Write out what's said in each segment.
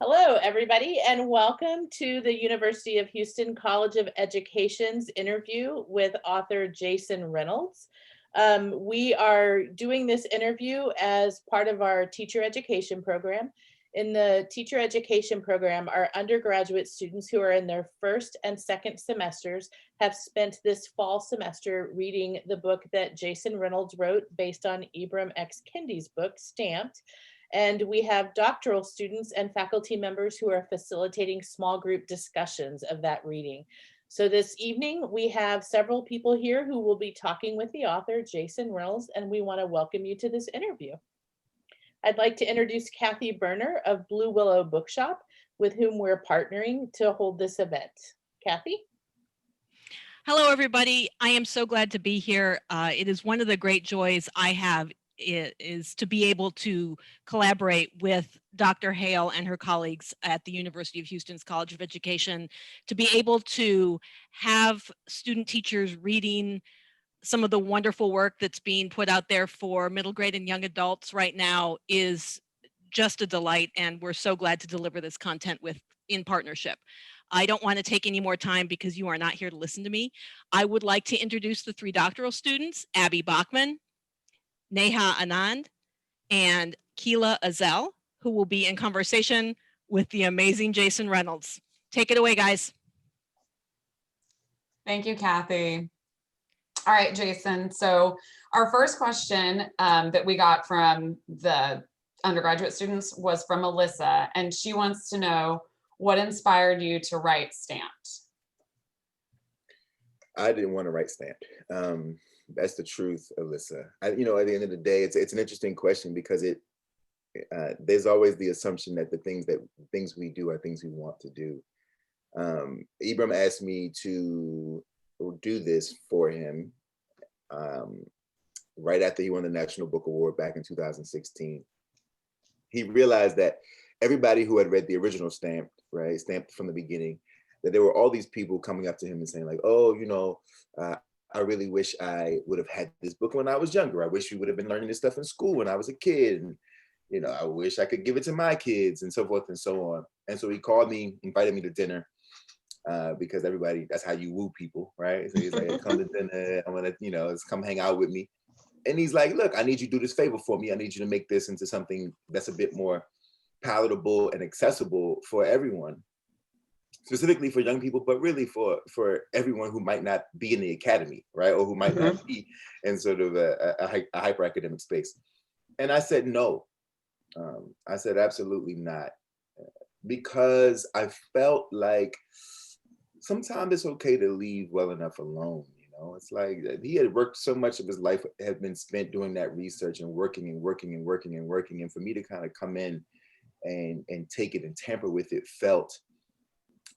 Hello, everybody, and welcome to the University of Houston College of Education's interview with author Jason Reynolds. We are doing this interview as part of our teacher education program. In the teacher education program, our undergraduate students who are in their first and second semesters have spent this fall semester reading the book that Jason Reynolds wrote based on Ibram X. Kendi's book, Stamped. And we have doctoral students and faculty members who are facilitating small group discussions of that reading. So this evening, we have several people here who will be talking with the author, Jason Reynolds, and we want to welcome you to this interview. I'd like to introduce Kathy Berner of Blue Willow Bookshop, with whom we're partnering to hold this event. Kathy? Hello, everybody. I am so glad to be here. It is one of the great joys I have is to be able to collaborate with Dr. Hale and her colleagues at the University of Houston's College of Education, to be able to have student teachers reading some of the wonderful work that's being put out there for middle grade and young adults right now is just a delight, and we're so glad to deliver this content in partnership. I don't want to take any more time because you are not here to listen to me. I would like to introduce the three doctoral students, Abby Bachman, Neha Anand, and Keela Azel, who will be in conversation with the amazing Jason Reynolds. Take it away, guys. Thank you, Kathy. All right, Jason. So our first question that we got from the undergraduate students was from Alyssa, and she wants to know what inspired you to write Stamped? I didn't want to write Stamped. That's the truth, Alyssa. At the end of the day, it's an interesting question because there's always the assumption that the things we do are things we want to do. Ibram asked me to do this for him right after he won the National Book Award back in 2016. He realized that everybody who had read the original Stamped, right, Stamped from the beginning, that there were all these people coming up to him and saying like, oh, I really wish I would have had this book when I was younger. I wish we would have been learning this stuff in school when I was a kid. And, I wish I could give it to my kids and so forth and so on. And so he called me, invited me to dinner because that's how you woo people, right? So he's like, come to dinner. I want to, come hang out with me. And he's like, look, I need you to do this favor for me. I need you to make this into something that's a bit more palatable and accessible for everyone, specifically for young people, but really for everyone who might not be in the academy, right? Or who might not be in sort of a hyper academic space. And I said, no. I said, absolutely not. Because I felt like sometimes it's okay to leave well enough alone. It's like he had worked so much of his life had been spent doing that research and working. And for me to kind of come in and take it and tamper with it felt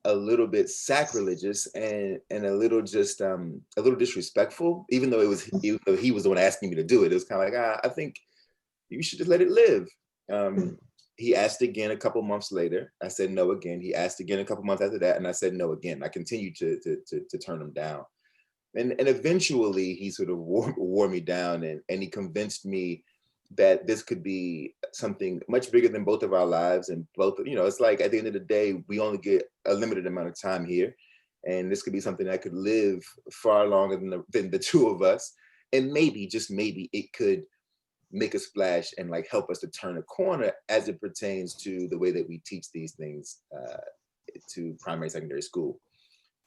a little bit sacrilegious and a little just a little disrespectful, even though he was the one asking me to do it. It was kind of like, I think you should just let it live. He asked again a couple months later. I said no again. He asked again a couple months after that, and I said no again. I continued to turn him down. And eventually he sort of wore me down and he convinced me that this could be something much bigger than both of our lives. And both, it's like at the end of the day, we only get a limited amount of time here. And this could be something that could live far longer than the two of us. And maybe, just maybe, it could make a splash and like help us to turn a corner as it pertains to the way that we teach these things to primary, secondary school.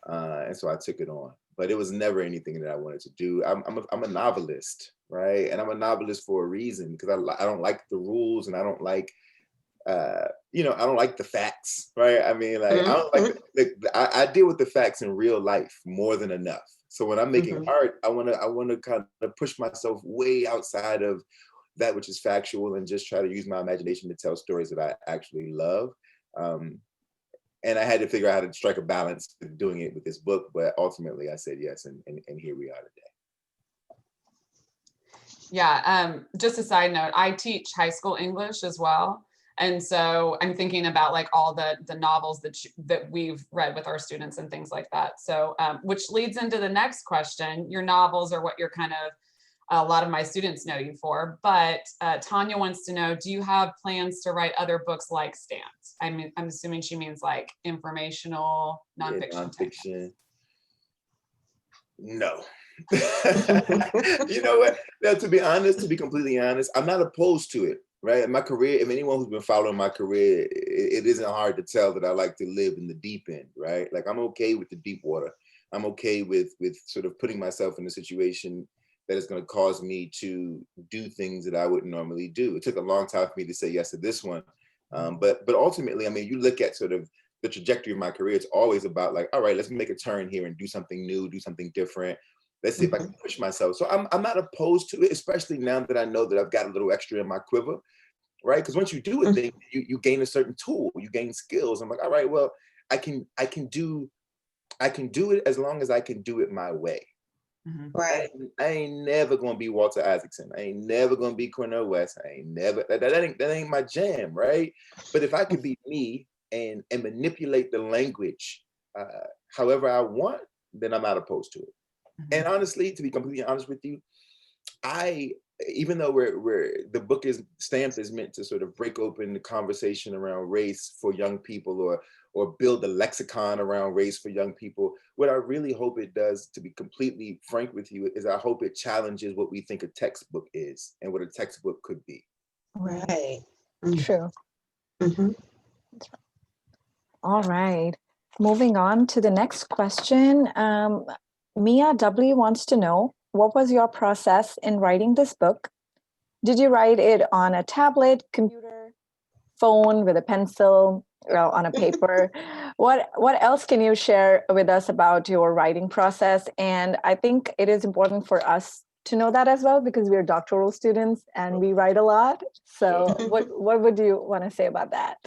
And so I took it on. But it was never anything that I wanted to do. I'm a novelist, right? And I'm a novelist for a reason, because I don't like the rules, and I don't like, I don't like the facts, right? I mean, like, I don't like, I deal with the facts in real life more than enough. So when I'm making art, I want to kind of push myself way outside of that which is factual and just try to use my imagination to tell stories that I actually love. And I had to figure out how to strike a balance with doing it with this book, but ultimately I said yes, and here we are today. Yeah, just a side note, I teach high school English as well. And so I'm thinking about like all the novels that we've read with our students and things like that. So, which leads into the next question. Your novels are what you're kind of a lot of my students know you for. But Tanya wants to know, do you have plans to write other books like Stamped? I mean, I'm assuming she means like informational nonfiction. Yeah, nonfiction. No. You know what? Now, to be honest, to be completely honest, I'm not opposed to it, right? My career, if anyone who's been following my career, it isn't hard to tell that I like to live in the deep end, right? Like I'm okay with the deep water. I'm okay with sort of putting myself in a situation that is going to cause me to do things that I wouldn't normally do. It took a long time for me to say yes to this one. But ultimately, I mean, you look at sort of the trajectory of my career, it's always about like, all right, let's make a turn here and do something new, do something different. Let's see if I can push myself. So I'm not opposed to it, especially now that I know that I've got a little extra in my quiver, right? Because once you do a thing, you gain a certain tool, you gain skills. I'm like, all right, well, I can do it as long as I can do it my way. Right. I ain't never gonna be Walter Isaacson. I ain't never gonna be Cornel West. I ain't never that ain't my jam, right? But if I could be me and manipulate the language however I want, then I'm not opposed to it. And honestly, to be completely honest with you, even though the book is Stamped is meant to sort of break open the conversation around race for young people or build a lexicon around race for young people, what I really hope it does, to be completely frank with you, is I hope it challenges what we think a textbook is and what a textbook could be. Right. True. Mm-hmm. All right. Moving on to the next question. Mia W wants to know, what was your process in writing this book? Did you write it on a tablet, computer, phone, with a pencil, on a paper? What else can you share with us about your writing process? And I think it is important for us to know that as well, because we're doctoral students and we write a lot. So what would you want to say about that?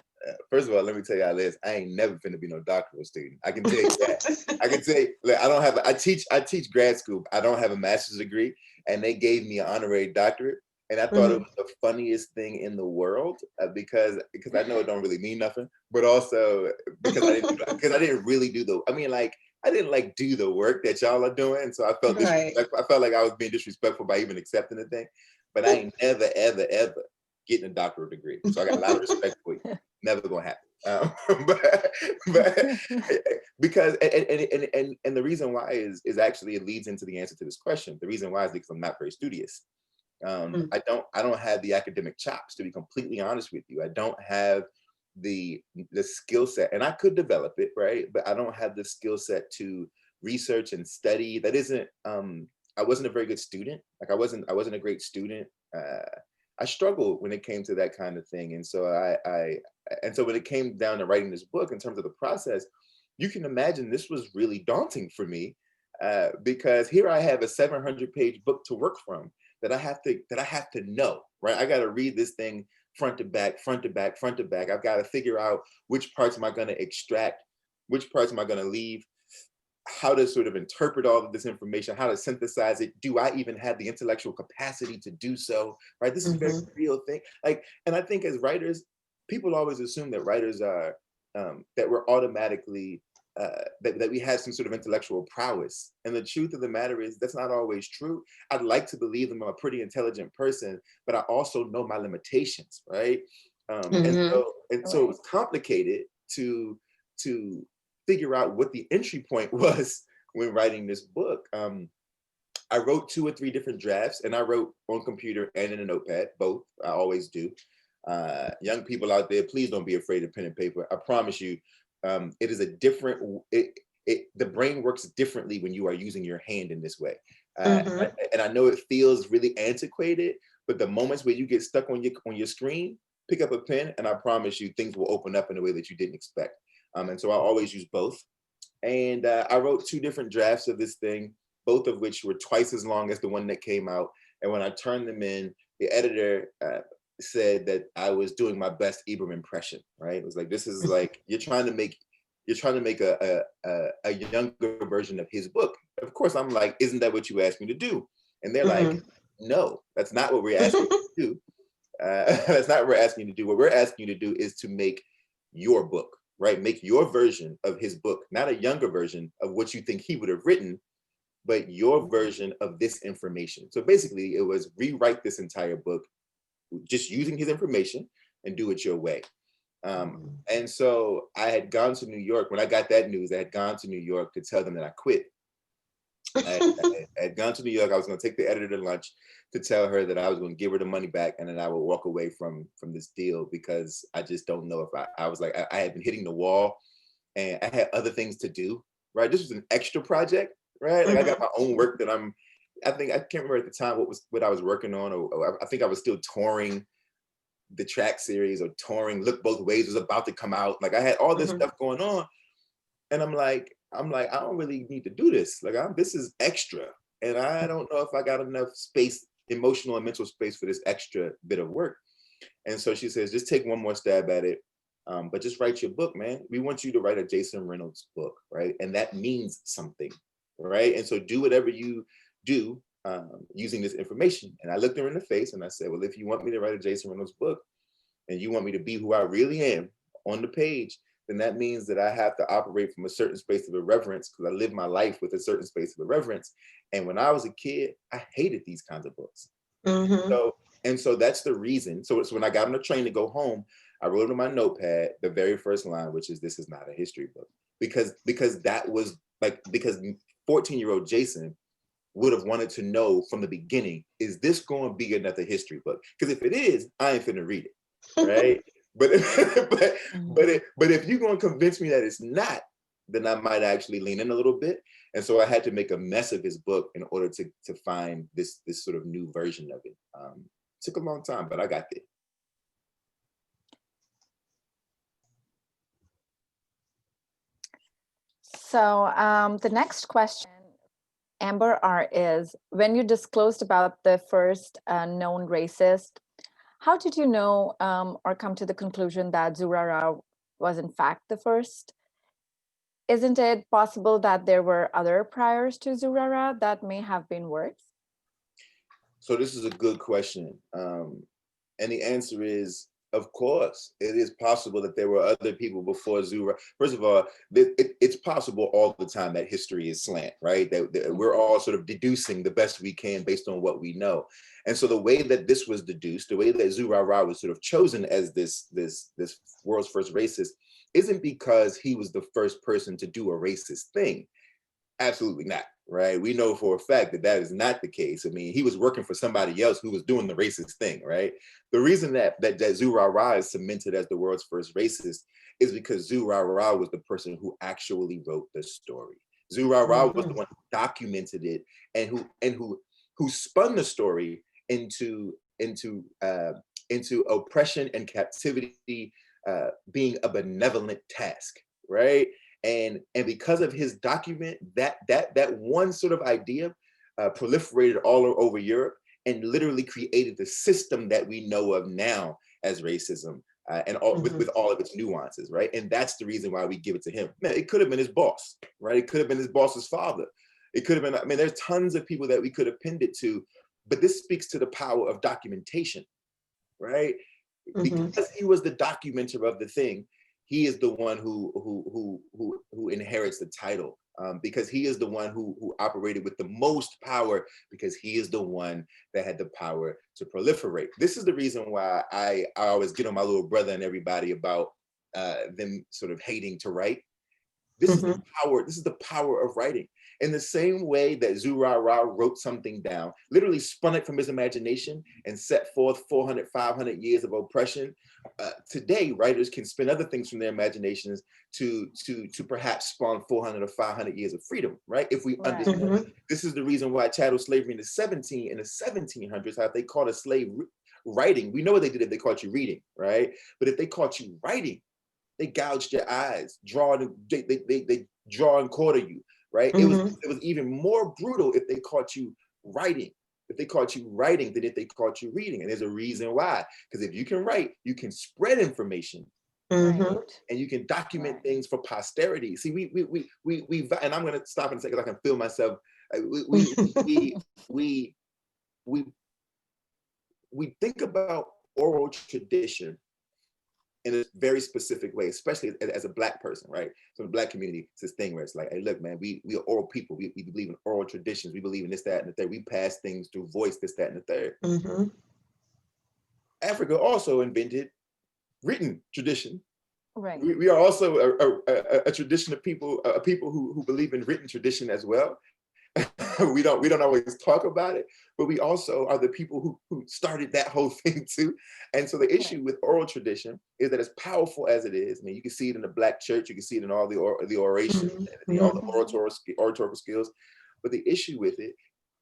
First of all, let me tell y'all this: I ain't never finna be no doctoral student. I can tell you that. I can tell you, like, I teach grad school. I don't have a master's degree, and they gave me an honorary doctorate, and I thought it was the funniest thing in the world because I know it don't really mean nothing, but also because I didn't really do the. I mean, like, I didn't like do the work that y'all are doing, so I felt disrespectful. I felt like I was being disrespectful by even accepting the thing. But I ain't never, ever, ever getting a doctoral degree. So I got a lot of respect for you. Never gonna happen. But because and the reason why is actually it leads into the answer to this question. The reason why is because I'm not very studious. I don't have the academic chops, to be completely honest with you. I don't have the skill set, and I could develop it, right? But I don't have the skill set to research and study. That isn't. I wasn't a very good student. Like I wasn't a great student. I struggled when it came to that kind of thing, and so so when it came down to writing this book, in terms of the process, you can imagine this was really daunting for me because here I have a 700-page book to work from that I have to know, right? I got to read this thing front to back, front to back, front to back. I've got to figure out which parts am I going to extract, which parts am I going to leave, how to sort of interpret all of this information, how to synthesize it. Do I even have the intellectual capacity to do so? Right? This is a very real thing. Like, and I think as writers, people always assume that writers are that we're automatically that we have some sort of intellectual prowess. And the truth of the matter is that's not always true. I'd like to believe I'm a pretty intelligent person, but I also know my limitations, right? And so it was complicated to figure out what the entry point was when writing this book. I wrote 2 or 3 different drafts, and I wrote on computer and in a notepad, both. I always do. Young people out there, please don't be afraid of pen and paper. I promise you, it is a different, the brain works differently when you are using your hand in this way. And I know it feels really antiquated, but the moments where you get stuck on your screen, pick up a pen, and I promise you, things will open up in a way that you didn't expect. And so I always use both. And I wrote 2 different drafts of this thing, both of which were twice as long as the one that came out. And when I turned them in, the editor said that I was doing my best Ibram impression, right? It was like, this is like, you're trying to make a younger version of his book. Of course, I'm like, isn't that what you asked me to do? And they're like, no, that's not what we're asking you to do. That's not what we're asking you to do. What we're asking you to do is to make your book, right? Make your version of his book, not a younger version of what you think he would have written, but your version of this information. So basically it was rewrite this entire book just using his information and do it your way. And so I had gone to New York. When I got that news, I had gone to New York to tell them that I quit. I had gone to New York. I was going to take the editor to lunch to tell her that I was going to give her the money back and then I would walk away from this deal, because I just don't know if I was like, I had been hitting the wall and I had other things to do, right? This was an extra project, right? Like I got my own work that I can't remember at the time what I was working on, or I think I was still touring the track series or touring Look Both Ways was about to come out. Like I had all this stuff going on. And I'm like, I don't really need to do this. Like this is extra. And I don't know if I got enough space, emotional and mental space for this extra bit of work. And so she says, just take one more stab at it. But just write your book, man. We want you to write a Jason Reynolds book, right? And that means something, right? And so do whatever you do using this information. And I looked her in the face and I said, well, if you want me to write a Jason Reynolds book and you want me to be who I really am on the page, then that means that I have to operate from a certain space of irreverence, because I live my life with a certain space of irreverence. And when I was a kid, I hated these kinds of books. So that's the reason. So when I got on the train to go home, I wrote on my notepad the very first line, which is, this is not a history book. Because that was like, because 14-year-old Jason would have wanted to know from the beginning, is this going to be another history book? Because if it is, I ain't finna read it, right? but if you're going to convince me that it's not, then I might actually lean in a little bit. And so I had to make a mess of his book in order to find this sort of new version of it. Took a long time, but I got there. So the next question, Amber R, is, when you disclosed about the first known racist, how did you know or come to the conclusion that Zurara was in fact the first? Isn't it possible that there were other priors to Zurara that may have been worse? So this is a good question. And the answer is, of course, it is possible that there were other people before Zura. First of all, it's possible all the time that history is slant, right? That we're all sort of deducing the best we can based on what we know. And so the way that this was deduced, the way that Zurara was sort of chosen as this world's first racist, isn't because he was the first person to do a racist thing. Absolutely not, right? We know for a fact that that is not the case. I mean, he was working for somebody else who was doing the racist thing, right? The reason that Zurara is cemented as the world's first racist is because Zurara was the person who actually wrote the story. Zurara was the one who documented it and who spun the story into oppression and captivity being a benevolent task, right? And because of his document, that one sort of idea proliferated all over Europe and literally created the system that we know of now as racism, and with all of its nuances, right? And that's the reason why we give it to him. Man, it could have been his boss, right? It could have been his boss's father. It could have been, I mean, there's tons of people that we could have pinned it to, but this speaks to the power of documentation, right? Because he was the documenter of the thing, he is the one who inherits the title, because he is the one who operated with the most power, because he is the one that had the power to proliferate. This is the reason why I always get on my little brother and everybody about them sort of hating to write. This is the power. This is the power of writing. In the same way that Zurara wrote something down, literally spun it from his imagination and set forth 400, 500 years of oppression. Today, writers can spin other things from their imaginations to perhaps spawn 400 or 500 years of freedom, right? If we understand, this is the reason why chattel slavery in the 1700s, how they called a slave writing. We know what they did if they caught you reading, right? But if they caught you writing, they gouged your eyes, they draw and quarter you, right? It was even more brutal if they caught you writing. If they caught you writing than if they caught you reading. And there's a reason why. Because if you can write, you can spread information. And you can document things for posterity. See, we and I'm gonna stop in a second, I can feel myself. We think about oral tradition in a very specific way, especially as a Black person, right? So the Black community, it's this thing where it's like, hey, look, man, we are oral people. We believe in oral traditions. We believe in this, that, and the third. We pass things through voice, this, that, and the third. Mm-hmm. Africa also invented written tradition. Right. We are also a tradition of people, who believe in written tradition as well. we don't always talk about it, but we also are the people who started that whole thing too. And so the issue with oral tradition is that as powerful as it is, I mean, you can see it in the Black church, you can see it in all the oration, all the oratorical skills. But the issue with it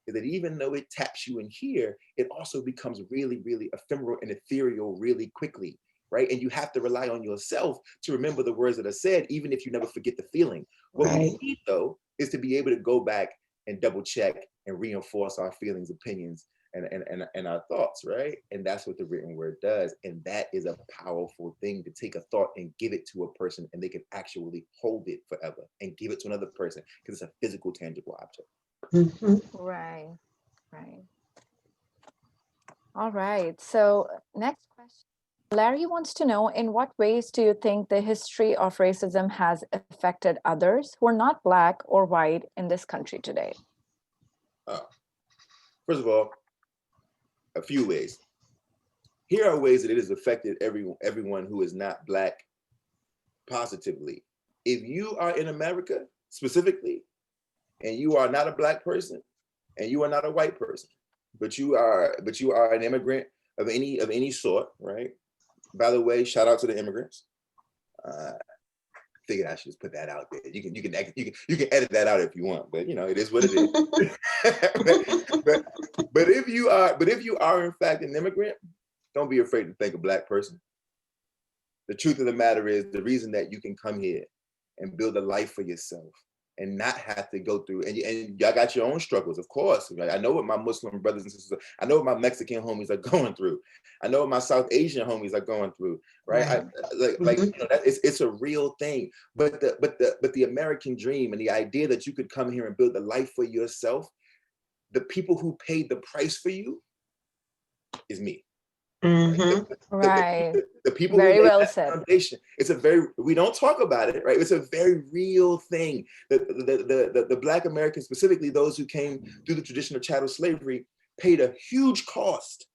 is that even though it taps you in here, it also becomes really, really ephemeral and ethereal really quickly, right? And you have to rely on yourself to remember the words that are said, even if you never forget the feeling. What we need, though, is to be able to go back and double check and reinforce our feelings, opinions, and our thoughts, right? And that's what the written word does. And that is a powerful thing, to take a thought and give it to a person, and they can actually hold it forever and give it to another person, because it's a physical, tangible object. Mm-hmm. Right. All right. So next question. Larry wants to know, in what ways do you think the history of racism has affected others who are not Black or white in this country today? First of all, a few ways. Here are ways that it has affected everyone who is not Black positively. If you are in America specifically, and you are not a Black person, and you are not a white person, but you are an immigrant of any sort, right? By the way, shout out to the immigrants. Figured I should just put that out there. You can edit that out if you want, but you know, it is what it is. but if you are in fact an immigrant, don't be afraid to thank a Black person. The truth of the matter is, the reason that you can come here and build a life for yourself and not have to go through, and y'all got your own struggles, of course. I know what my Muslim brothers and sisters, I know what my Mexican homies are going through. I know what my South Asian homies are going through, right? You know, it's a real thing. But the American dream and the idea that you could come here and build a life for yourself, the people who paid the price for you is me. Mm-hmm. Right. The people Very who made well that said. foundation. We don't talk about it, right? It's a very real thing. The Black Americans, specifically those who came through the tradition of chattel slavery, paid a huge cost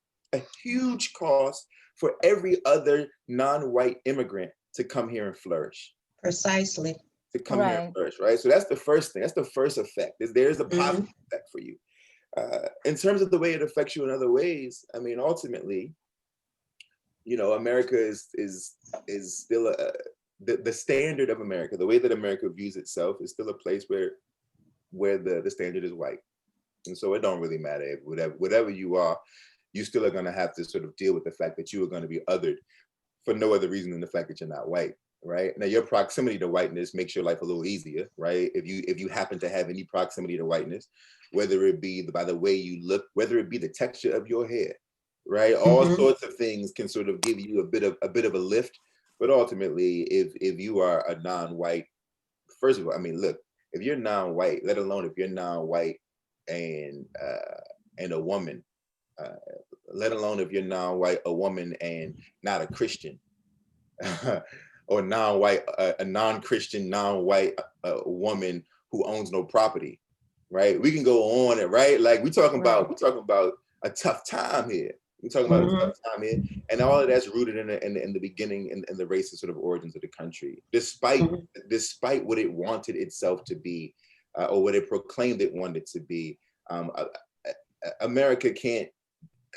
for every other non-white immigrant to come here and flourish. Precisely. To come here and flourish, right? So that's the first thing. That's the first effect. There's a positive effect for you. In terms of the way it affects you in other ways, I mean, ultimately, you know, America is still the standard of America. The way that America views itself is still a place where the standard is white, and so it don't really matter if whatever you are, you still are going to have to sort of deal with the fact that you are going to be othered for no other reason than the fact that you're not white, right? Now, your proximity to whiteness makes your life a little easier, right? If you happen to have any proximity to whiteness, whether it be by the way you look, whether it be the texture of your hair, right? All sorts of things can sort of give you a bit of a lift. But ultimately, if you are a non-white, first of all, I mean, look, if you're non-white, let alone if you're non-white and a woman, let alone if you're non-white, a woman and not a Christian, or non-white, a non-Christian, non-white woman who owns no property, right? We can go on it, right? Like we're talking about a tough time here. We're talking about a tough time here, and all of that's rooted in the beginning and the racist sort of origins of the country, despite what it wanted itself to be, or what it proclaimed it wanted to be. America can't.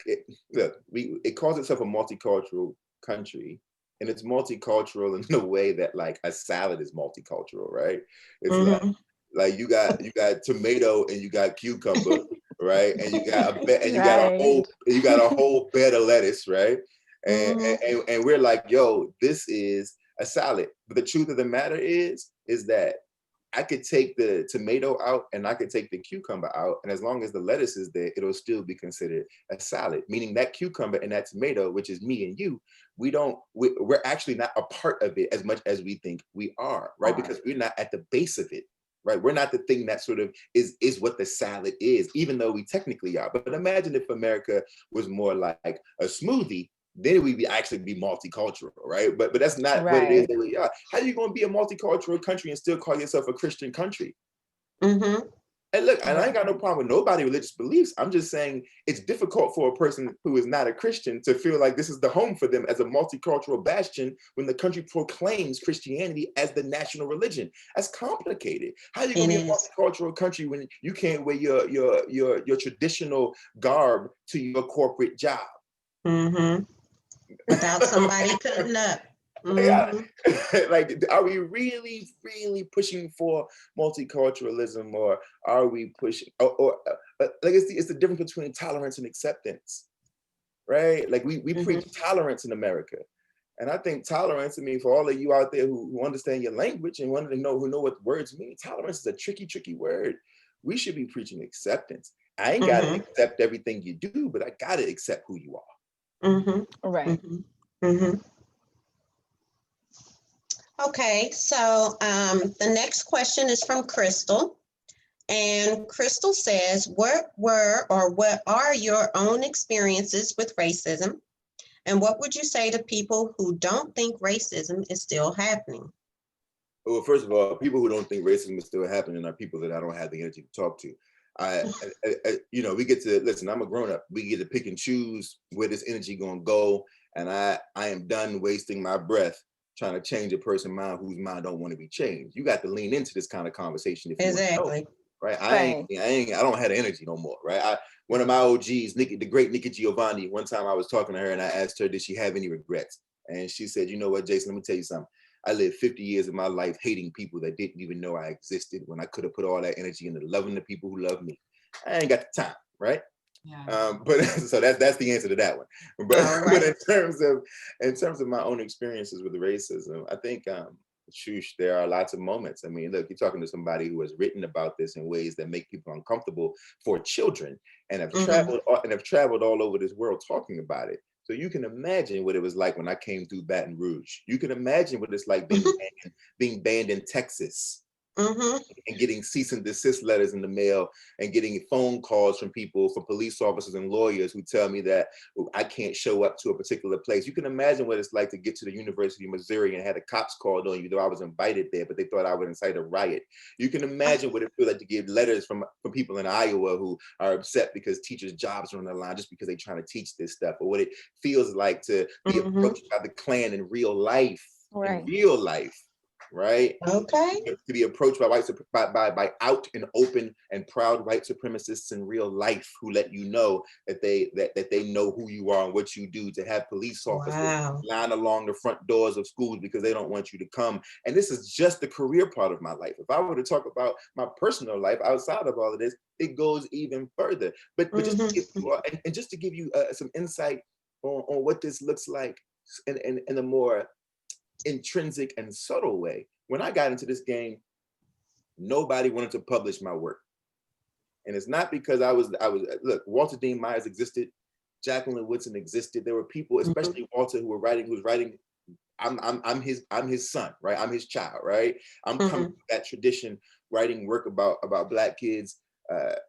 It calls itself a multicultural country, and it's multicultural in the way that like a salad is multicultural, right? It's like you got tomato and you got cucumber, right? And you got a whole bed of lettuce, right? And we're like, yo, this is a salad. But the truth of the matter is that I could take the tomato out and I could take the cucumber out, and as long as the lettuce is there, it'll still be considered a salad. Meaning that cucumber and that tomato, which is me and you, we're actually not a part of it as much as we think we are, right? Because we're not at the base of it, right? We're not the thing that sort of is what the salad is, even though we technically are. But imagine if America was more like a smoothie, then we actually be multicultural, right? But that's not what it Right. is that we are. How are you going to be a multicultural country and still call yourself a Christian country? Mm-hmm. And look, and I ain't got no problem with nobody's religious beliefs. I'm just saying it's difficult for a person who is not a Christian to feel like this is the home for them as a multicultural bastion when the country proclaims Christianity as the national religion. That's complicated. How are you gonna It be a is. multicultural country when you can't wear your traditional garb to your corporate job? Mm-hmm. Without somebody cutting up. Yeah. Mm-hmm. Like, are we really, really pushing for multiculturalism, or are we pushing, like it's the difference between tolerance and acceptance, right? Like we preach tolerance in America. And I think tolerance, I mean, for all of you out there who understand your language and want to know what words mean, tolerance is a tricky, tricky word. We should be preaching acceptance. I ain't got to accept everything you do, but I got to accept who you are. Mm-hmm. Right. Mm-hmm. Mm-hmm. Okay, so the next question is from Crystal. And Crystal says, what were or what are your own experiences with racism? And what would you say to people who don't think racism is still happening? Well, first of all, people who don't think racism is still happening are people that I don't have the energy to talk to. We get to listen. I'm a grown up. We get to pick and choose where this energy gonna go, and I am done wasting my breath trying to change a person's mind whose mind don't want to be changed. You got to lean into this kind of conversation if you want to know, Exactly. right? Right. I don't have the energy no more, right? One of my OGs, the great Nikki Giovanni. One time I was talking to her and I asked her, did she have any regrets? And she said, you know what, Jason, let me tell you something. I lived 50 years of my life hating people that didn't even know I existed when I could have put all that energy into loving the people who love me. I ain't got the time, right? Yeah. But so that's the answer to that one. But All but right. in terms of my own experiences with racism, I think Shush, there are lots of moments. I mean, look, you're talking to somebody who has written about this in ways that make people uncomfortable for children, and have traveled all over this world talking about it. So you can imagine what it was like when I came through Baton Rouge. You can imagine what it's like being banned in Texas, Mm-hmm. and getting cease and desist letters in the mail, and getting phone calls from police officers and lawyers who tell me that I can't show up to a particular place. You can imagine what it's like to get to the University of Missouri and had the cops called on you, though I was invited there, but they thought I would incite a riot. You can imagine what it feels like to get letters from people in Iowa who are upset because teachers' jobs are on the line just because they're trying to teach this stuff, or what it feels like to be approached by the Klan in real life. Right. In real life. Right? Okay. To be approached by out and open and proud white supremacists in real life who let you know that they know who you are and what you do, to have police officers line along the front doors of schools because they don't want you to come. And this is just the career part of my life. If I were to talk about my personal life outside of all of this, it goes even further. But just to give you and just to give you some insight on what this looks like in a more intrinsic and subtle way. When I got into this game, nobody wanted to publish my work. And it's not because I was look, Walter Dean Myers existed, Jacqueline Woodson existed. There were people, especially Walter, who was writing. I'm his son, right? I'm his child, right? I'm coming from that tradition, writing work about Black kids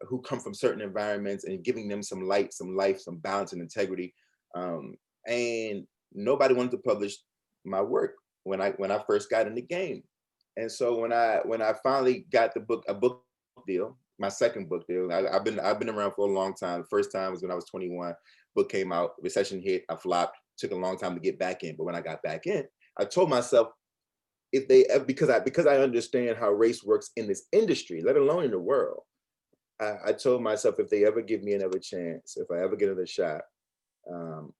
who come from certain environments and giving them some light, some life, some balance and integrity. And nobody wanted to publish my work when I first got in the game. And so when I finally got a book deal, my second book deal, I've been around for a long time. The first time was when I was 21. Book came out, recession hit, I flopped. Took a long time to get back in, but when I got back in, I told myself, because I understand how race works in this industry, let alone in the world, I told myself, if they ever give me another chance, if I ever get another shot,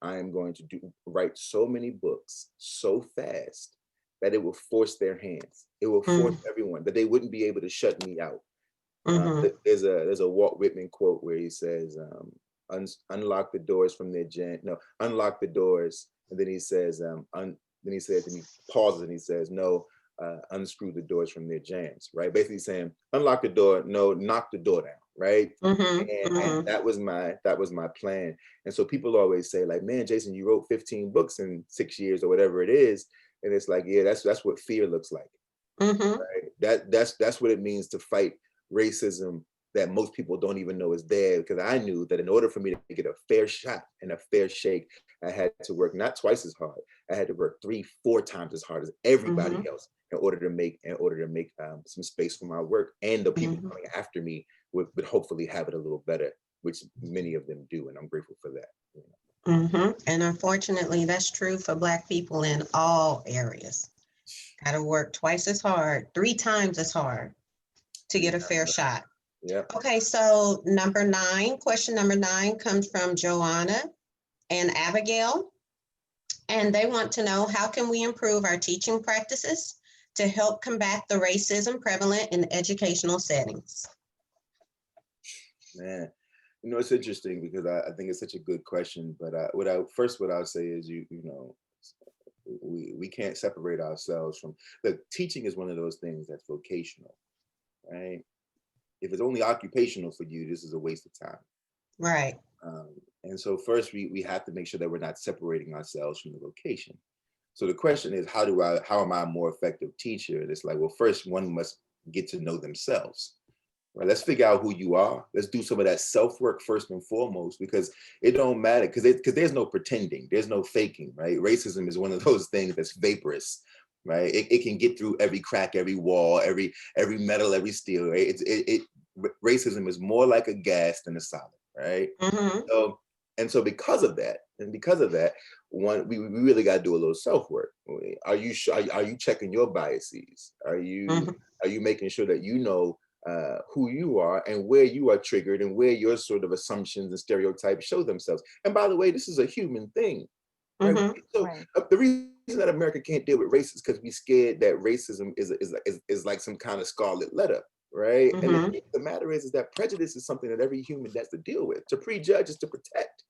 I am going to write so many books so fast that it will force their hands. It will force everyone, that they wouldn't be able to shut me out. There's a Walt Whitman quote where he says, unlock the doors from their unlock the doors. And then he says, then he pauses and he says, no, unscrew the doors from their jams, right? Basically saying, unlock the door, no, knock the door down, right? And that was my plan. And so people always say, like, man, Jason, you wrote 15 books in 6 years or whatever it is. And it's like, yeah, that's what fear looks like. Right? That's what it means to fight racism that most people don't even know is there, because I knew that in order for me to get a fair shot and a fair shake I had to work not twice as hard. I had to work 3-4 times as hard as everybody else in order to make some space for my work, and the people coming after me would hopefully have it a little better, which many of them do, and I'm grateful for that. And unfortunately, that's true for Black people in all areas. Got to work twice as hard, 3 times as hard to get a fair shot. Yeah. Okay, so question number 9 comes from Joanna and Abigail, and they want to know, how can we improve our teaching practices to help combat the racism prevalent in educational settings? Man, it's interesting because I think it's such a good question. But what I'll say is, we can't separate ourselves from the teaching. Is one of those things that's vocational, right? If it's only occupational for you, this is a waste of time. Right. And so first we have to make sure that we're not separating ourselves from the vocation. So the question is, how am I a more effective teacher? And it's like, well, first one must get to know themselves. Right, let's figure out who you are. Let's do some of that self-work first and foremost, because it don't matter, because there's no pretending, there's no faking, right? Racism is one of those things that's vaporous, right? It can get through every crack, every wall, every metal, every steel. Right? Racism is more like a gas than a solid, right? So because of that, we really got to do a little self-work. Are you checking your biases? Are you making sure that you know who you are and where you are triggered and where your sort of assumptions and stereotypes show themselves? And by the way, this is a human thing. Right? So the reason that America can't deal with race is because we're scared that racism is like some kind of scarlet letter, right? And the matter is that prejudice is something that every human has to deal with. To prejudge is to protect,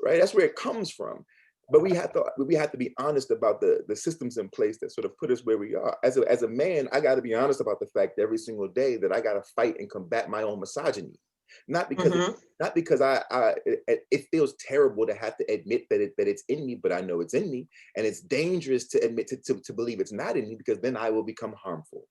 right? That's where it comes from. But we have to be honest about the systems in place that sort of put us where we are. As a man, I got to be honest about the fact that every single day that I got to fight and combat my own misogyny. Not because it feels terrible to have to admit that it's in me, but I know it's in me, and it's dangerous to admit to believe it's not in me, because then I will become harmful.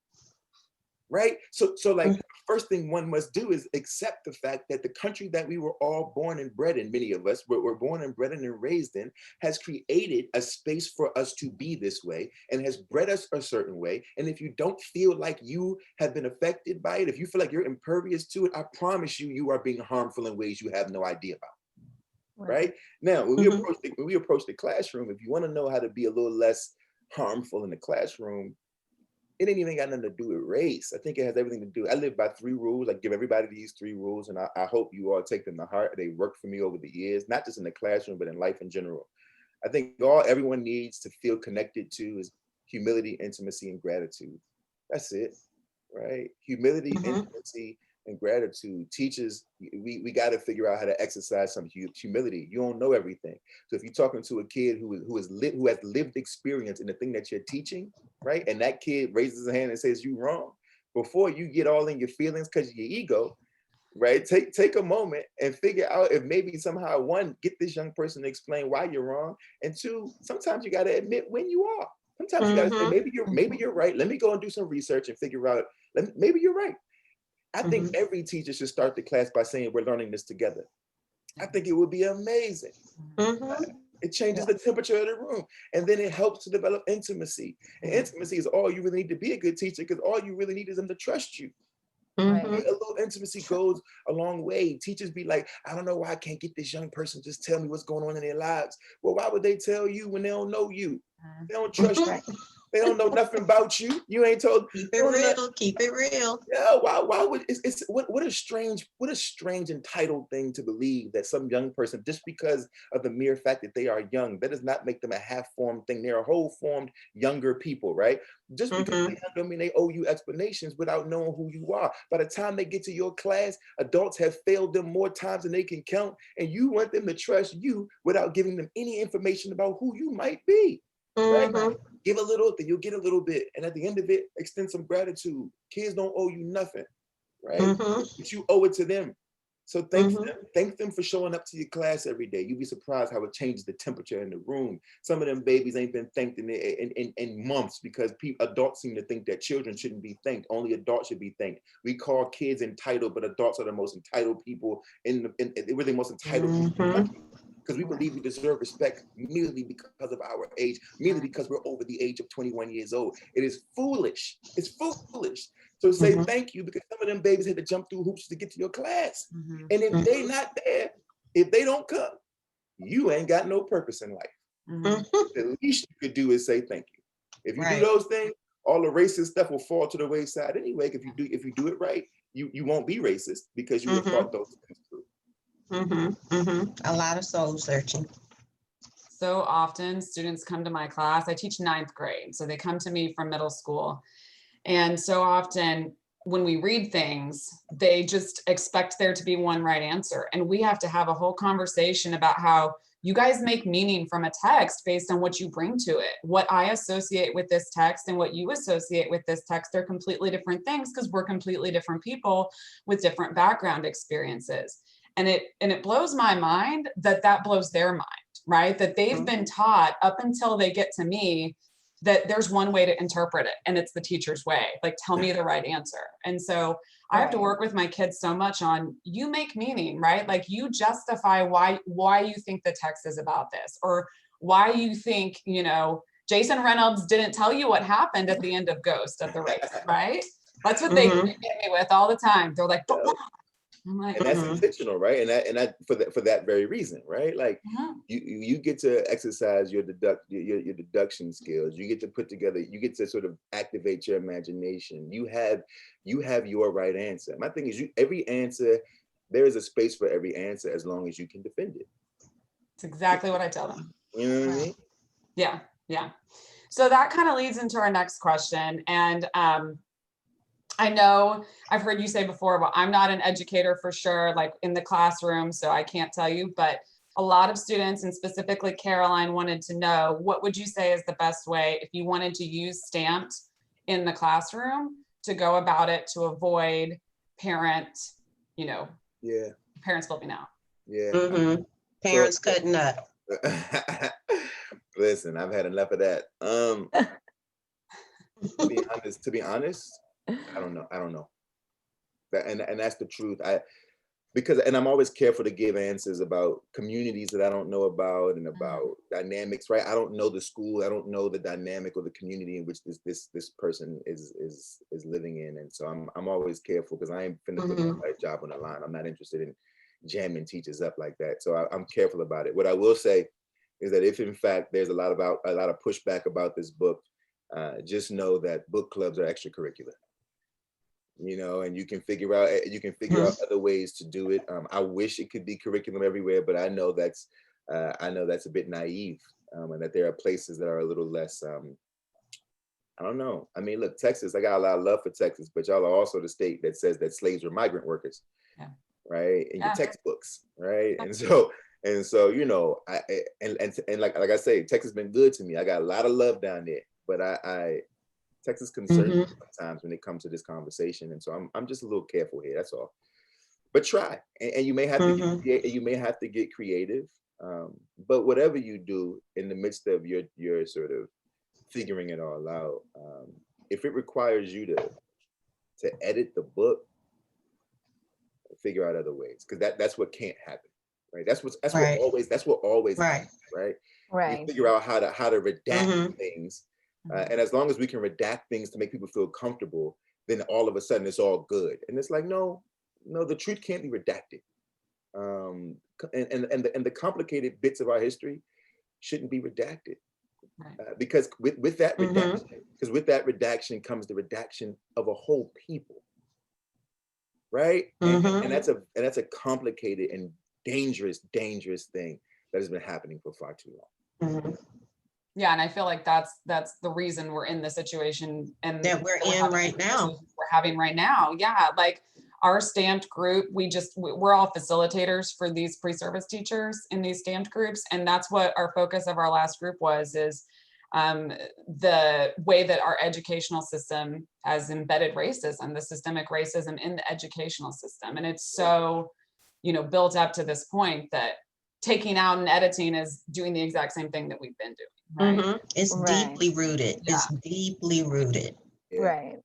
Right? So like, first thing one must do is accept the fact that the country that we were all born and bred in, many of us were born and bred and raised in, has created a space for us to be this way and has bred us a certain way. And if you don't feel like you have been affected by it, if you feel like you're impervious to it, I promise you are being harmful in ways you have no idea about. Right? Now, when we approach the classroom, if you want to know how to be a little less harmful in the classroom, it ain't even got nothing to do with race. I think it has everything to do. I live by 3 rules. I give everybody these 3 rules, and I hope you all take them to heart. They worked for me over the years, not just in the classroom, but in life in general. I think everyone needs to feel connected to is humility, intimacy, and gratitude. That's it, right? Humility, intimacy, and gratitude. Teachers, we got to figure out how to exercise some humility. You don't know everything. So if you're talking to a kid who has lived experience in the thing that you're teaching, right? And that kid raises his hand and says, "You wrong," before you get all in your feelings because of your ego, right? Take a moment and figure out if maybe somehow, 1, get this young person to explain why you're wrong, and 2, sometimes you got to admit when you are. Sometimes you got to say, maybe you're right. Let me go and do some research and figure out, maybe you're right. I think every teacher should start the class by saying, "We're learning this together." I think it would be amazing. It changes the temperature of the room, and then it helps to develop intimacy. And intimacy is all you really need to be a good teacher, because all you really need is them to trust you. A little intimacy goes a long way. Teachers be like, "I don't know why I can't get this young person to just tell me what's going on in their lives." Well, why would they tell you when they don't know you? They don't trust you. They don't know nothing about you. You ain't told. Keep it real. Keep it real. Yeah. Why would what a strange entitled thing to believe that some young person, just because of the mere fact that they are young, that does not make them a half-formed thing. They're a whole-formed younger people, right? Just because they're young don't mean they owe you explanations without knowing who you are. By the time they get to your class, adults have failed them more times than they can count, and you want them to trust you without giving them any information about who you might be. Right? Give a little, then you'll get a little bit. And at the end of it, extend some gratitude. Kids don't owe you nothing, right? But you owe it to them. So thank them for showing up to your class every day. You'd be surprised how it changes the temperature in the room. Some of them babies ain't been thanked in months, because adults seem to think that children shouldn't be thanked. Only adults should be thanked. We call kids entitled, but adults are the most entitled people we're the most entitled people in the country. because we believe we deserve respect merely because of our age, merely because we're over the age of 21 years old. It is foolish. It's foolish. So say thank you, because some of them babies had to jump through hoops to get to your class. And if they not there, if they don't come, you ain't got no purpose in life. The least you could do is say thank you. If you do those things, all the racist stuff will fall to the wayside anyway. If you do it right, you won't be racist because you have thought those things through. A lot of soul searching. So often students come to my class. I teach 9th grade, so they come to me from middle school. And so often when we read things, they just expect there to be one right answer. And we have to have a whole conversation about how you guys make meaning from a text based on what you bring to it. What I associate with this text and what you associate with this text, they're completely different things because we're completely different people with different background experiences. And it blows my mind that blows their mind, right? That they've been taught up until they get to me that there's one way to interpret it, and it's the teacher's way. Like, tell me the right answer. And so I have to work with my kids so much on, you make meaning, right? Like, you justify why you think the text is about this, or why you think, Jason Reynolds didn't tell you what happened at the end of Ghost at the race, right? That's what they get me with all the time. They're like, but why? I'm like, and that's intentional, right? And that for that very reason, right? Like you get to exercise your deduction skills. You get to put together. You get to sort of activate your imagination. You have your right answer. My thing is, every answer, there is a space for every answer as long as you can defend it. It's exactly what I tell them. You know what I mean? Yeah. So that kind of leads into our next question, and I know I've heard you say before, well, I'm not an educator for sure, like in the classroom, so I can't tell you, but a lot of students, and specifically Caroline, wanted to know, what would you say is the best way if you wanted to use stamped in the classroom to go about it to avoid parents flipping out? Yeah. Parents cutting up. Listen, I've had enough of that. To be honest, I don't know. And that's the truth. And I'm always careful to give answers about communities that I don't know about and about dynamics, right? I don't know the school. I don't know the dynamic or the community in which this person is living in. And so I'm always careful, because I ain't finna put my job on the line. I'm not interested in jamming teachers up like that. So I'm careful about it. What I will say is that if in fact there's a lot of pushback about this book, just know that book clubs are extracurricular. And you can figure out other ways to do it. I wish it could be curriculum everywhere, but I know that's a bit naive, and that there are places that are a little less. I don't know. I mean, look, Texas. I got a lot of love for Texas, but y'all are also the state that says that slaves were migrant workers, right? In your textbooks, right? And so like I say, Texas has been good to me. I got a lot of love down there, but Texas concerns me sometimes when it comes to this conversation, and so I'm just a little careful here. That's all. But try, and you may have to get creative. But whatever you do in the midst of your sort of figuring it all out, if it requires you to edit the book, figure out other ways, because that's what can't happen, right? That's what always happens, right? Right. You figure out how to redact things. And as long as we can redact things to make people feel comfortable, then all of a sudden it's all good. And it's like, no, the truth can't be redacted. And the complicated bits of our history shouldn't be redacted. Because with that redaction comes the redaction of a whole people. Right? And that's a complicated and dangerous thing that has been happening for far too long. Yeah, and I feel like that's the reason we're in the situation and that we're having right now. Yeah, like our stamped group, we're all facilitators for these pre-service teachers in these stamped groups, and that's what our focus of our last group is the way that our educational system has embedded racism, the systemic racism in the educational system, and it's so built up to this point that taking out and editing is doing the exact same thing that we've been doing. Right? It's deeply rooted. Yeah. It's deeply rooted. Right.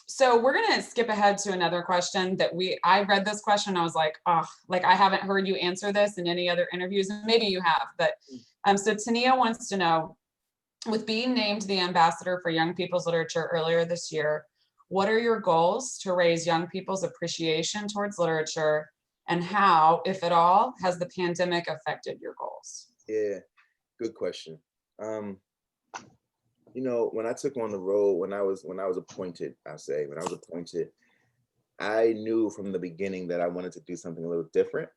So we're gonna skip ahead to another question that I read this question. I was like, oh, like I haven't heard you answer this in any other interviews. And maybe you have, but so Tania wants to know, with being named the ambassador for young people's literature earlier this year, what are your goals to raise young people's appreciation towards literature, and how, if at all, has the pandemic affected your goals? Yeah, good question. You know, when I took on the role, when I was appointed, I knew from the beginning that I wanted to do something a little different.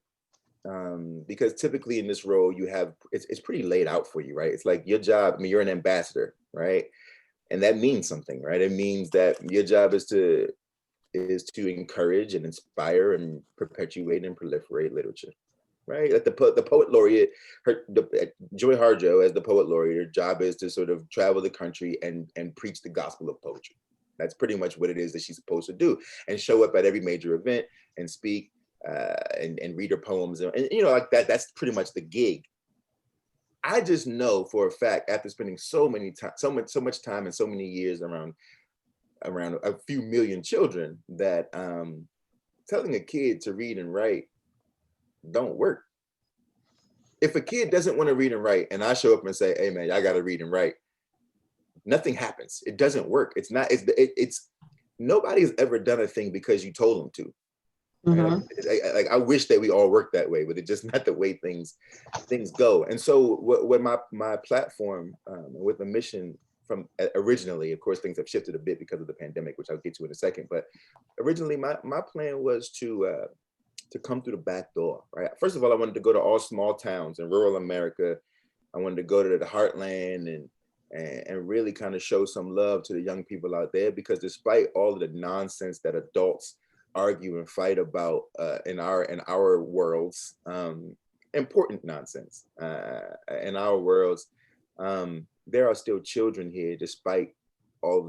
Because typically in this role, you have it's pretty laid out for you, right? It's like your job. I mean, you're an ambassador, right? And that means something, right? It means that your job is to encourage and inspire and perpetuate and proliferate literature, right? Like the poet laureate, Joy Harjo, as the poet laureate, her job is to sort of travel the country and preach the gospel of poetry. That's pretty much what it is that she's supposed to do, and show up at every major event and speak and read her poems, and you know, like that. That's pretty much the gig. I just know for a fact, after spending so much time and so many years around a few million children, that telling a kid to read and write don't work. If a kid doesn't want to read and write, and I show up and say, "Hey man, I got to read and write," nothing happens. It doesn't work. It's not. It's nobody has ever done a thing because you told them to. Mm-hmm. Like I wish that we all worked that way, but it's just not the way things go. And so, what my platform with the mission from originally, of course, things have shifted a bit because of the pandemic, which I'll get to in a second. But originally, my plan was to come through the back door. Right. First of all, I wanted to go to all small towns in rural America. I wanted to go to the heartland and really kind of show some love to the young people out there, because despite all of the nonsense that adults argue and fight about in our worlds, important nonsense in our worlds, there are still children here despite all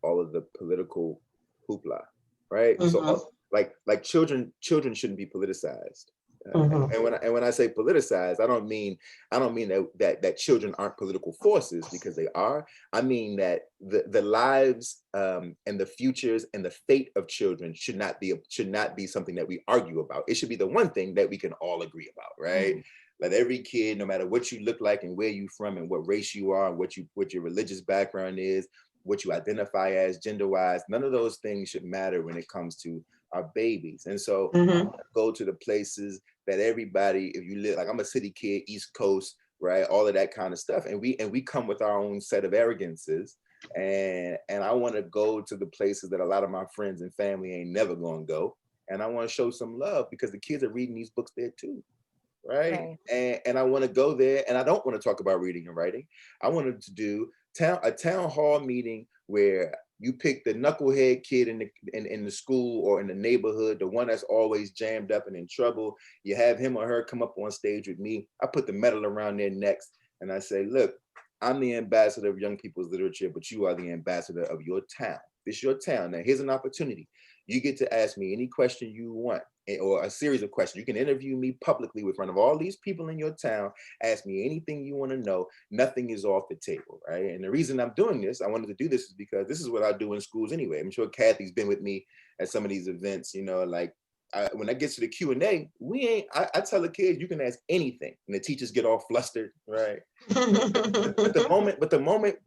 of the political hoopla, right? Mm-hmm. So like children shouldn't be politicized. Mm-hmm. And when I say politicized, I don't mean that children aren't political forces, because they are. I mean that the lives and the futures and the fate of children should not be something that we argue about. It should be the one thing that we can all agree about, right? Let every kid, no matter what you look like and where you from and what race you are, and what your religious background is, what you identify as gender-wise, none of those things should matter when it comes to our babies. And so I go to the places that everybody, if you live, like I'm a city kid, East Coast, right? All of that kind of stuff. And we come with our own set of arrogances. And I want to go to the places that a lot of my friends and family ain't never gonna go. And I want to show some love, because the kids are reading these books there too. Right. And I want to go there, and I don't want to talk about reading and writing. I wanted to do a town hall meeting where you pick the knucklehead kid in the school or in the neighborhood, the one that's always jammed up and in trouble. You have him or her come up on stage with me. I put the medal around their necks and I say, look, I'm the ambassador of young people's literature, but you are the ambassador of your town. This is your town. Now here's an opportunity. You get to ask me any question you want, or a series of questions. You can interview me publicly in front of all these people in your town. Ask me anything you want to know. Nothing is off the table, right? And the reason I'm doing this, I wanted to do this, is because this is what I do in schools anyway. I'm sure Kathy's been with me at some of these events, you know, like when I get to the Q&A, I tell the kids, you can ask anything. And the teachers get all flustered, right? But the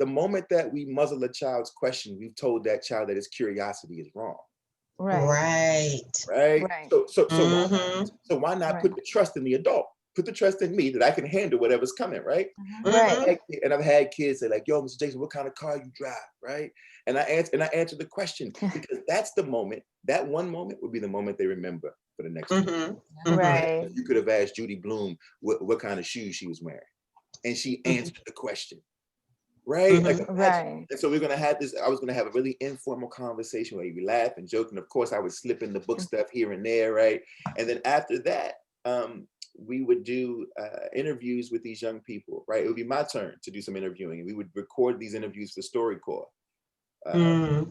moment that we muzzle a child's question, we've told that child that his curiosity is wrong. Right. So why not put the trust in the adult? Put the trust in me that I can handle whatever's coming, right? Right. And I've had kids say like, "Yo, Mr. Jason, what kind of car you drive?" Right? And I answer the question, because that's the moment. That one moment would be the moment they remember for the next. Right. You could have asked Judy Blume what kind of shoes she was wearing, and she answered the question. Right? Right. And so we're gonna have this. I was gonna have a really informal conversation where we laugh and joke, and of course I would slip in the book stuff here and there, right? And then after that, we would do interviews with these young people, right? It would be my turn to do some interviewing, and we would record these interviews for StoryCorps,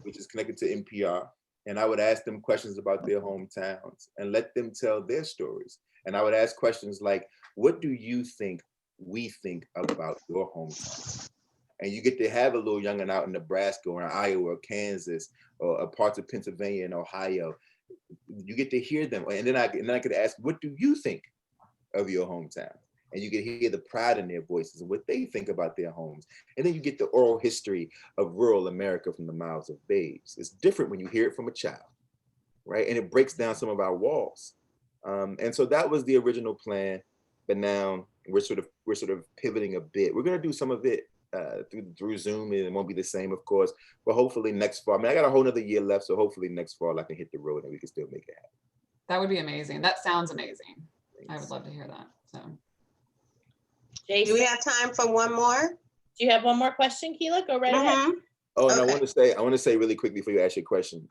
which is connected to NPR. And I would ask them questions about their hometowns and let them tell their stories. And I would ask questions like, "What do you think we think about your hometown?" And you get to have a little youngin' out in Nebraska or in Iowa or Kansas or parts of Pennsylvania and Ohio. You get to hear them. And then I could ask, what do you think of your hometown? And you can hear the pride in their voices and what they think about their homes. And then you get the oral history of rural America from the mouths of babes. It's different when you hear it from a child, right? And it breaks down some of our walls. And so that was the original plan, but now we're sort of pivoting a bit. We're gonna do some of it through Zoom, and it won't be the same, of course, but hopefully next fall. I mean, I got a whole nother year left, so hopefully next fall I can hit the road and we can still make it happen. That would be amazing. That sounds amazing. Thanks. I would love to hear that. So, Do we have time for one more? Do you have one more question, Keela? Go right ahead. Mhm. Oh, and Okay. I want to say really quickly before you ask your question,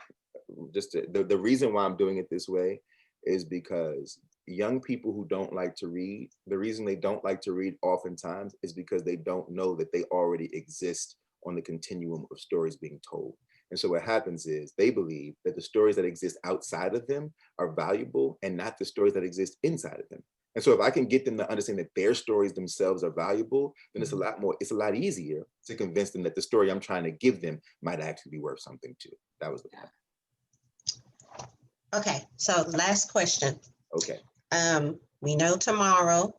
the reason why I'm doing it this way is because young people who don't like to read, the reason they don't like to read oftentimes is because they don't know that they already exist on the continuum of stories being told. And so what happens is they believe that the stories that exist outside of them are valuable and not the stories that exist inside of them. And so if I can get them to understand that their stories themselves are valuable, then it's a lot easier to convince them that the story I'm trying to give them might actually be worth something too. That was the point. Okay, so last question. Okay. We know tomorrow,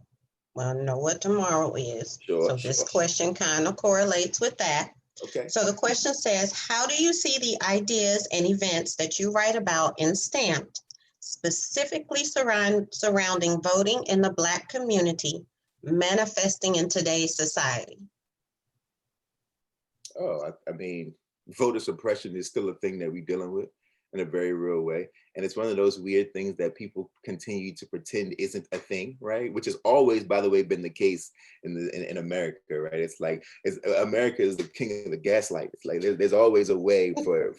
well, know what tomorrow is. Sure, So this sure. question kind of correlates with that. Okay. So the question says, how do you see the ideas and events that you write about in Stamped, specifically surrounding voting in the Black community, manifesting in today's society? Oh, I mean, voter suppression is still a thing that we're dealing with in a very real way. And it's one of those weird things that people continue to pretend isn't a thing, right? Which has always, by the way, been the case in America, right? It's like America is the king of the gaslight. It's like there's always a way for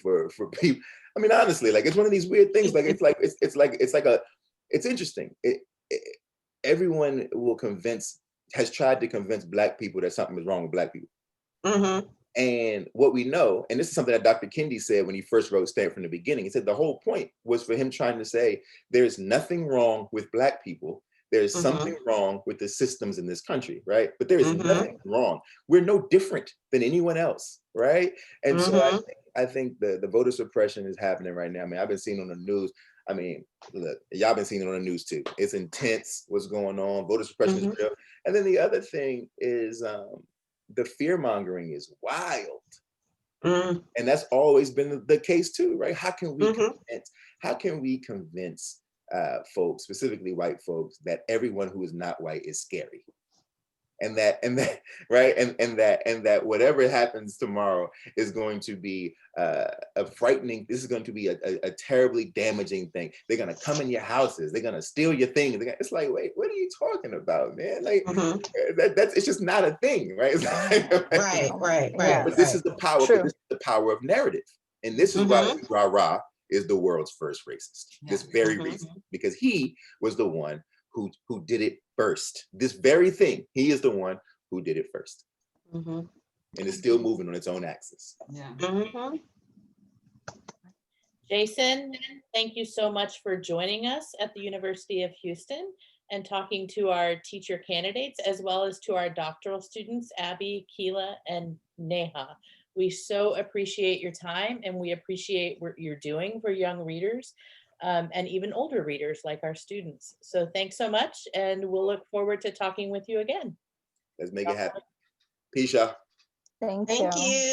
people. I mean, honestly, like it's one of these weird things. Like it's interesting. Everyone has tried to convince Black people that something is wrong with Black people. Mm-hmm. And what we know, and this is something that Dr. Kendi said when he first wrote Stand from the beginning, he said the whole point was for him trying to say, there's nothing wrong with Black people. There's something wrong with the systems in this country, right? But there is nothing wrong. We're no different than anyone else, right? And so I think the voter suppression is happening right now. I mean, I've been seeing on the news. I mean, look, y'all been seeing it on the news too. It's intense what's going on. Voter suppression is real. And then the other thing is, the fear mongering is wild. And that's always been the case too, right? How can we convince folks, specifically white folks, that everyone who is not white is scary? And that right, and that whatever happens tomorrow is going to be a frightening. This is going to be a terribly damaging thing. They're gonna come in your houses. They're gonna steal your things. It's like, wait, what are you talking about, man? Like that's it's just not a thing, right? Right. But this is the power. This is the power of narrative, and this is why Ra is the world's first racist. This very reason, because he was the one who did it first. This very thing, he is the one who did it first. And it's still moving on its own axis. Jason, thank you so much for joining us at the University of Houston and talking to our teacher candidates, as well as to our doctoral students, Abby, Keela, and Neha. We so appreciate your time, and we appreciate what you're doing for young readers. And even older readers like our students. So thanks so much, and we'll look forward to talking with you again. Let's make it happen. Peace, y'all. Thank Thank you. you.